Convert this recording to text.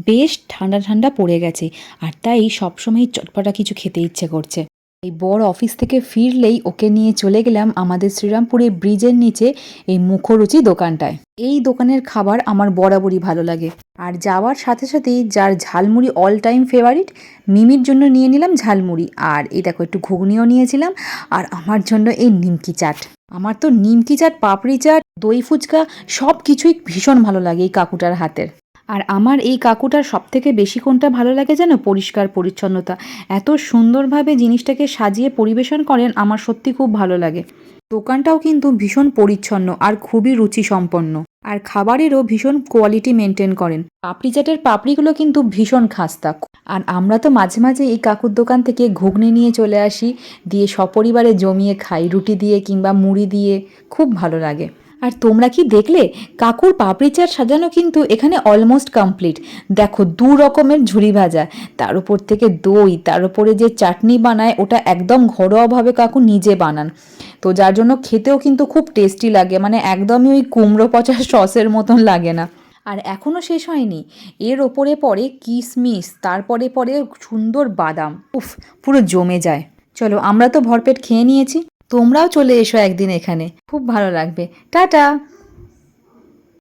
বেশ ঠান্ডা ঠান্ডা পড়ে গেছে, আর তাই সবসময় চটপটা কিছু খেতে ইচ্ছে করছে। এই বর অফিস থেকে ফিরলেই ওকে নিয়ে চলে গেলাম আমাদের শ্রীরামপুরে ব্রিজের নিচে এই মুখরুচি দোকানটায়। এই দোকানের খাবার আমার বরাবরই ভালো লাগে। আর যাওয়ার সাথে সাথেই যার ঝালমুড়ি অল টাইম ফেভারিট, মিমির জন্য নিয়ে নিলাম ঝালমুড়ি, আর এই দেখো একটু ঘুগনিও নিয়েছিলাম, আর আমার জন্য এই নিমকি চাট। আমার তো নিমকি চাট, পাপড়ি চাট, দই ফুচকা সব কিছুই ভীষণ ভালো লাগে এই কাকুটার হাতের। আর আমার এই কাকুটার সবথেকে বেশি কোনটা ভালো লাগে জানো? পরিষ্কার পরিচ্ছন্নতা। এত সুন্দরভাবে জিনিসটাকে সাজিয়ে পরিবেশন করেন, আমার সত্যি খুব ভালো লাগে। দোকানটাও কিন্তু ভীষণ পরিচ্ছন্ন আর খুবই রুচিসম্পন্ন। আর খাবারেরও ভীষণ কোয়ালিটি মেনটেন করেন। পাপড়ি চাটের পাপড়িগুলো কিন্তু ভীষণ খাস্তা। আর আমরা তো মাঝে মাঝে এই কাকুর দোকান থেকে ঘুগনি নিয়ে চলে আসি, দিয়ে সপরিবারে জমিয়ে খাই রুটি দিয়ে কিংবা মুড়ি দিয়ে, খুব ভালো লাগে। আর তোমরা কি দেখলে? কাকুর পাপড়ি চাট সাজানো কিন্তু এখানে অলমোস্ট কমপ্লিট। দেখো 2 রকমের ঝুরি ভাজা, তার উপর থেকে দই, তার উপরে যে চাটনি বানায় ওটা একদম ঘরোয়াভাবে কাকু নিজে বানান। তো যার জন্য খেতেও কিন্তু খুব টেস্টি লাগে, মানে একদমই ওই কুমড়ো পচা সসের মতন লাগে না। আর এখনও শেষ হয়নি, এর ওপরে পড়ে কিশমিশ, তারপরে পড়ে সুন্দর বাদাম। উফ, পুরো জমে যায়। চলো, আমরা তো ভরপেট খেয়ে নিয়েছি, তোমরাও চলে এসো একদিন এখানে, খুব ভালো লাগবে। টাটা।